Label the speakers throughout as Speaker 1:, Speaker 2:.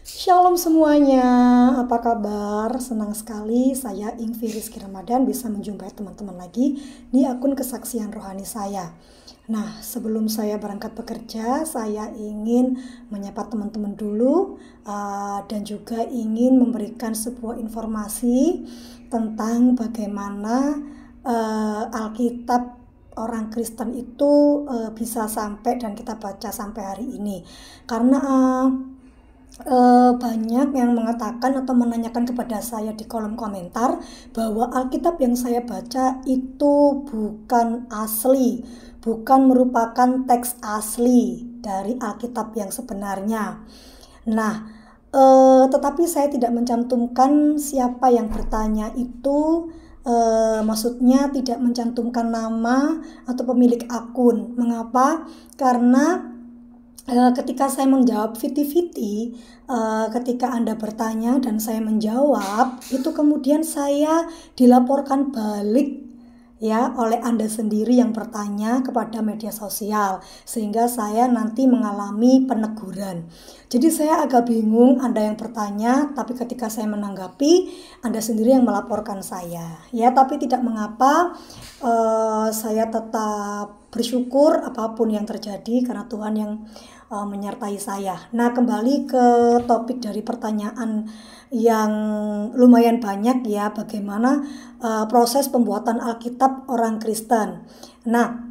Speaker 1: Shalom semuanya, apa kabar? Senang sekali saya Ingvi Rizky Ramadan bisa menjumpai teman-teman lagi di akun kesaksian rohani saya. Nah, sebelum saya berangkat bekerja, saya ingin menyapa teman-teman dulu dan juga ingin memberikan sebuah informasi tentang bagaimana Alkitab orang Kristen itu bisa sampai dan kita baca sampai hari ini. Karena banyak yang mengatakan atau menanyakan kepada saya di kolom komentar bahwa Alkitab yang saya baca itu bukan asli, bukan merupakan teks asli dari Alkitab yang sebenarnya. Nah, tetapi saya tidak mencantumkan siapa yang bertanya itu. Maksudnya tidak mencantumkan nama atau pemilik akun. Mengapa? Karena ketika saya menjawab viti-viti, ketika Anda bertanya dan saya menjawab, itu kemudian saya dilaporkan balik ya oleh Anda sendiri yang bertanya kepada media sosial, sehingga saya nanti mengalami peneguran. Jadi saya agak bingung Anda yang bertanya, tapi ketika saya menanggapi, Anda sendiri yang melaporkan saya. Ya, tapi tidak mengapa, saya tetap bersyukur apapun yang terjadi karena Tuhan yang menyertai saya. Nah, kembali ke topik dari pertanyaan yang lumayan banyak ya, bagaimana proses pembuatan Alkitab orang Kristen. Nah,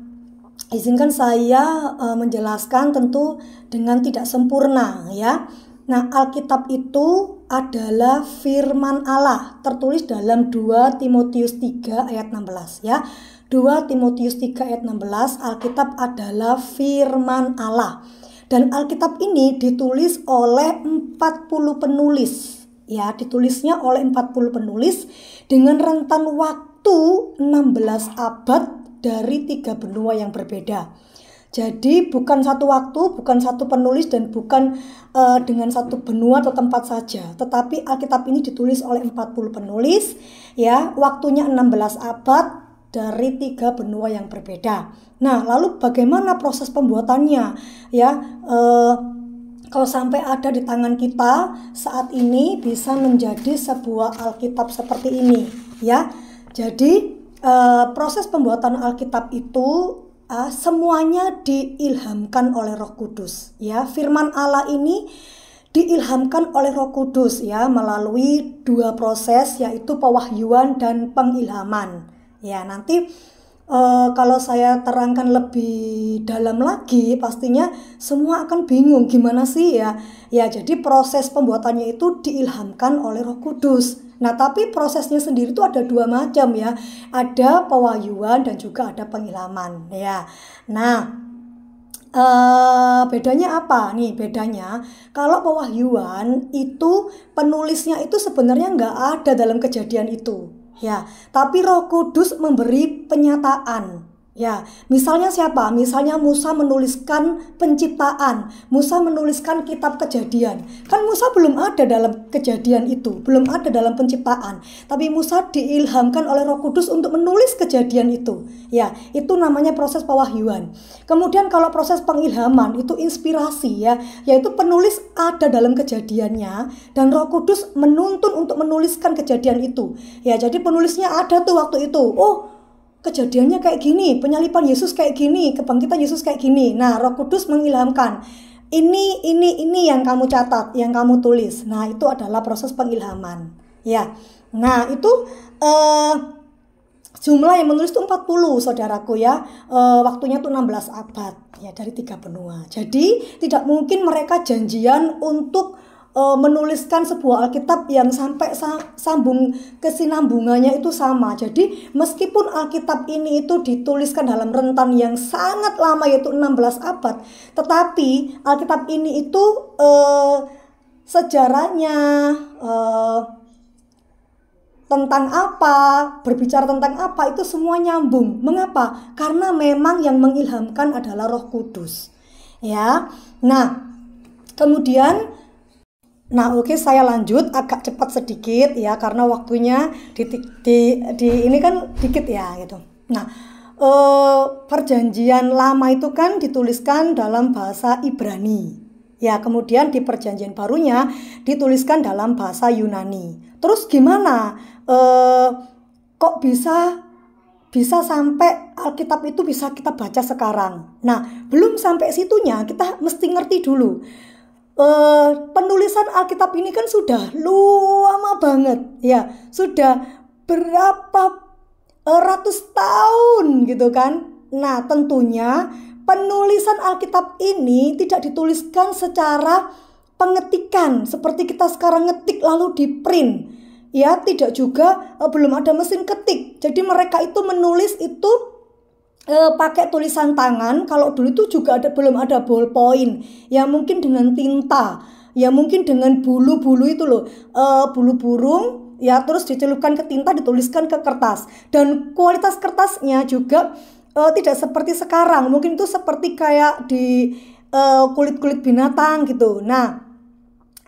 Speaker 1: izinkan saya menjelaskan tentu dengan tidak sempurna ya. Nah, Alkitab itu adalah firman Allah, tertulis dalam 2 Timotius 3 ayat 16 ya. 2 Timotius 3 ayat 16, Alkitab adalah firman Allah. Dan Alkitab ini ditulis oleh 40 penulis. Ya, ditulisnya oleh 40 penulis dengan rentan waktu 16 abad dari 3 benua yang berbeda. Jadi bukan satu waktu, bukan satu penulis dan bukan dengan satu benua atau tempat saja. Tetapi Alkitab ini ditulis oleh 40 penulis, ya, waktunya 16 abad dari 3 benua yang berbeda. Nah, lalu bagaimana proses pembuatannya? Ya, kalau sampai ada di tangan kita saat ini bisa menjadi sebuah Alkitab seperti ini, ya. Jadi proses pembuatan Alkitab itu semuanya diilhamkan oleh Roh Kudus, ya. Firman Allah ini diilhamkan oleh Roh Kudus ya melalui 2 proses, yaitu pewahyuan dan pengilhaman. Ya, nanti kalau saya terangkan lebih dalam lagi, pastinya semua akan bingung gimana sih ya. Ya, jadi proses pembuatannya itu diilhamkan oleh Roh Kudus. Nah, tapi prosesnya sendiri itu ada 2 macam ya. Ada pewahyuan dan juga ada pengilhaman ya. Nah, bedanya apa nih? Bedanya kalau pewahyuan itu penulisnya itu sebenarnya nggak ada dalam kejadian itu. Ya, tapi Roh Kudus memberi penyataan. Ya, misalnya siapa? Misalnya Musa menuliskan penciptaan, Musa menuliskan kitab Kejadian. Kan Musa belum ada dalam kejadian itu, belum ada dalam penciptaan. Tapi Musa diilhamkan oleh Roh Kudus untuk menulis kejadian itu. Ya, itu namanya proses pewahyuan. Kemudian kalau proses pengilhaman itu inspirasi ya, yaitu penulis ada dalam kejadiannya dan Roh Kudus menuntun untuk menuliskan kejadian itu. Ya, jadi penulisnya ada tuh waktu itu. Oh, kejadiannya kayak gini, penyaliban Yesus kayak gini, kebangkitan Yesus kayak gini. Nah, Roh Kudus mengilhamkan. Ini yang kamu catat, yang kamu tulis. Nah, itu adalah proses pengilhaman. Ya. Nah, itu jumlah yang menulis itu 40, saudaraku ya. Waktunya tuh 16 abad ya dari 3 benua. Jadi, tidak mungkin mereka janjian untuk menuliskan sebuah Alkitab yang sampai sambung kesinambungannya itu sama. Jadi meskipun Alkitab ini itu dituliskan dalam rentan yang sangat lama yaitu 16 abad, tetapi Alkitab ini itu sejarahnya tentang apa, berbicara tentang apa, itu semua nyambung. Mengapa? Karena memang yang mengilhamkan adalah Roh Kudus. Ya. Nah, kemudian oke, saya lanjut agak cepat sedikit ya karena waktunya di ini kan dikit ya gitu. Nah, perjanjian lama itu kan dituliskan dalam bahasa Ibrani Ya, kemudian di perjanjian barunya dituliskan dalam bahasa Yunani. Terus gimana? Kok bisa sampai Alkitab itu bisa kita baca sekarang? Nah, belum sampai situnya, kita mesti ngerti dulu. Penulisan Alkitab ini kan sudah lama banget, ya, sudah berapa ratus tahun gitu kan. Nah, tentunya penulisan Alkitab ini tidak dituliskan secara pengetikan seperti kita sekarang ngetik lalu di print. Ya, tidak juga belum ada mesin ketik. Jadi mereka itu menulis itu pakai tulisan tangan. Kalau dulu itu juga belum ada ballpoint. Ya mungkin dengan tinta. Ya mungkin dengan bulu-bulu itu loh, bulu burung. Ya terus dicelupkan ke tinta, dituliskan ke kertas. Dan kualitas kertasnya juga tidak seperti sekarang, mungkin itu seperti kayak di kulit-kulit binatang gitu. Nah,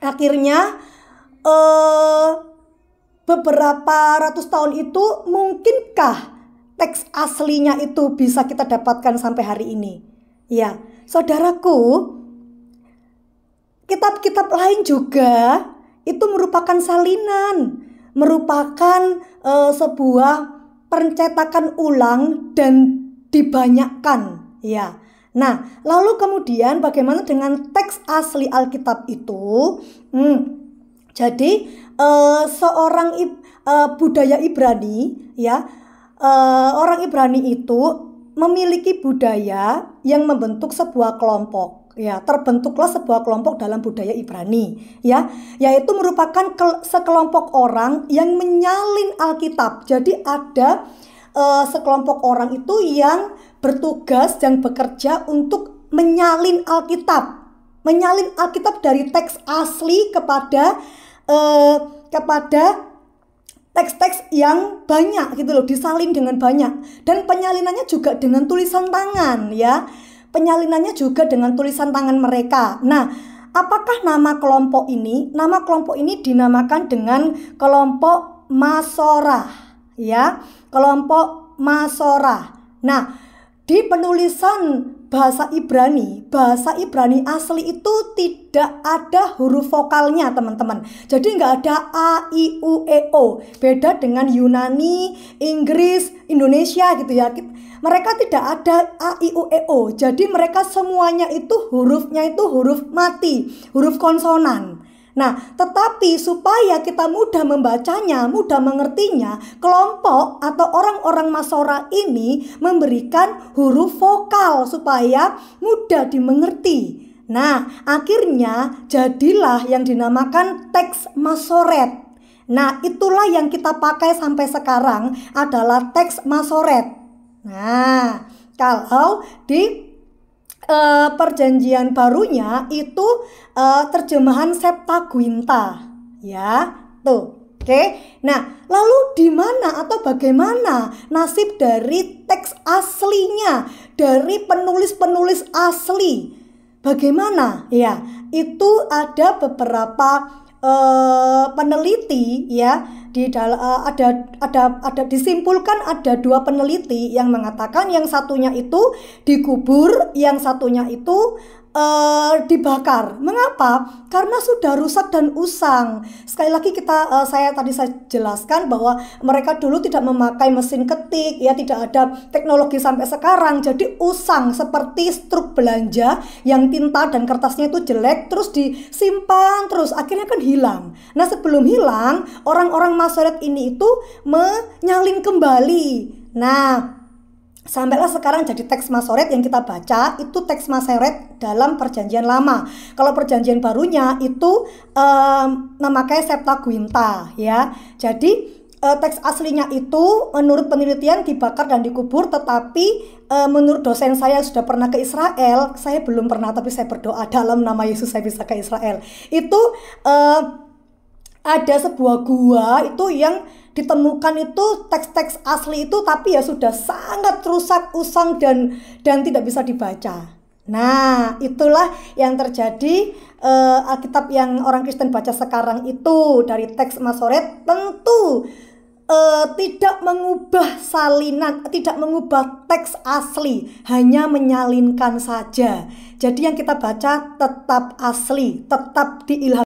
Speaker 1: akhirnya beberapa ratus tahun itu mungkinkah teks aslinya itu bisa kita dapatkan sampai hari ini? Ya, saudaraku, kitab-kitab lain juga itu merupakan salinan, merupakan sebuah pencetakan ulang dan dibanyakkan, ya. Nah, lalu kemudian bagaimana dengan teks asli Alkitab itu? Jadi seorang budaya Ibrani, ya, orang Ibrani itu memiliki budaya yang membentuk sebuah kelompok. Ya, terbentuklah sebuah kelompok dalam budaya Ibrani, ya, yaitu merupakan sekelompok orang yang menyalin Alkitab. Jadi ada sekelompok orang itu yang bertugas dan bekerja untuk menyalin Alkitab dari teks asli kepada teks-teks yang banyak gitu loh, disalin dengan banyak. Dan penyalinannya juga dengan tulisan tangan, ya. Penyalinannya juga dengan tulisan tangan mereka. Nah, apakah nama kelompok ini? Nama kelompok ini dinamakan dengan kelompok Masorah, ya, kelompok Masorah. Nah, di penulisan bahasa Ibrani asli itu tidak ada huruf vokalnya, teman-teman. Jadi nggak ada A, I, U, E, O. Beda dengan Yunani, Inggris, Indonesia gitu ya. Mereka tidak ada A, I, U, E, O. Jadi mereka semuanya itu hurufnya itu huruf mati, huruf konsonan. Nah, tetapi supaya kita mudah membacanya, mudah mengertinya, kelompok atau orang-orang Masorah ini memberikan huruf vokal supaya mudah dimengerti. Nah, akhirnya jadilah yang dinamakan teks Masoret. Nah, itulah yang kita pakai sampai sekarang adalah teks Masoret. Nah, kalau di perjanjian barunya itu terjemahan Septuaginta, ya, tuh, oke. Nah, lalu di mana atau bagaimana nasib dari teks aslinya, dari penulis-penulis asli? Bagaimana? Ya, itu ada beberapa peneliti, ya, ada disimpulkan ada dua peneliti yang mengatakan yang satunya itu dikubur, yang satunya itu dibakar. Mengapa? Karena sudah rusak dan usang. Sekali lagi saya jelaskan bahwa mereka dulu tidak memakai mesin ketik, ya, tidak ada teknologi sampai sekarang. Jadi usang seperti struk belanja yang tinta dan kertasnya itu jelek, terus disimpan terus, akhirnya kan hilang. Nah, sebelum hilang, orang-orang Masoret ini itu menyalin kembali. Nah, sampailah sekarang jadi teks Masoret yang kita baca itu teks Masoret dalam perjanjian lama. Kalau perjanjian barunya itu memakai Septuaginta, ya. Jadi teks aslinya itu menurut penelitian dibakar dan dikubur, tetapi menurut dosen saya yang sudah pernah ke Israel, saya belum pernah tapi saya berdoa dalam nama Yesus saya bisa ke Israel. Itu ada sebuah gua itu yang ditemukan itu teks-teks asli itu, tapi ya sudah sangat rusak, usang dan tidak bisa dibaca. Nah, itulah yang terjadi. Alkitab yang orang Kristen baca sekarang itu dari teks Masoret tentu tidak mengubah salinan, tidak mengubah teks asli, hanya menyalinkan saja. Jadi yang kita baca tetap asli, tetap diilham.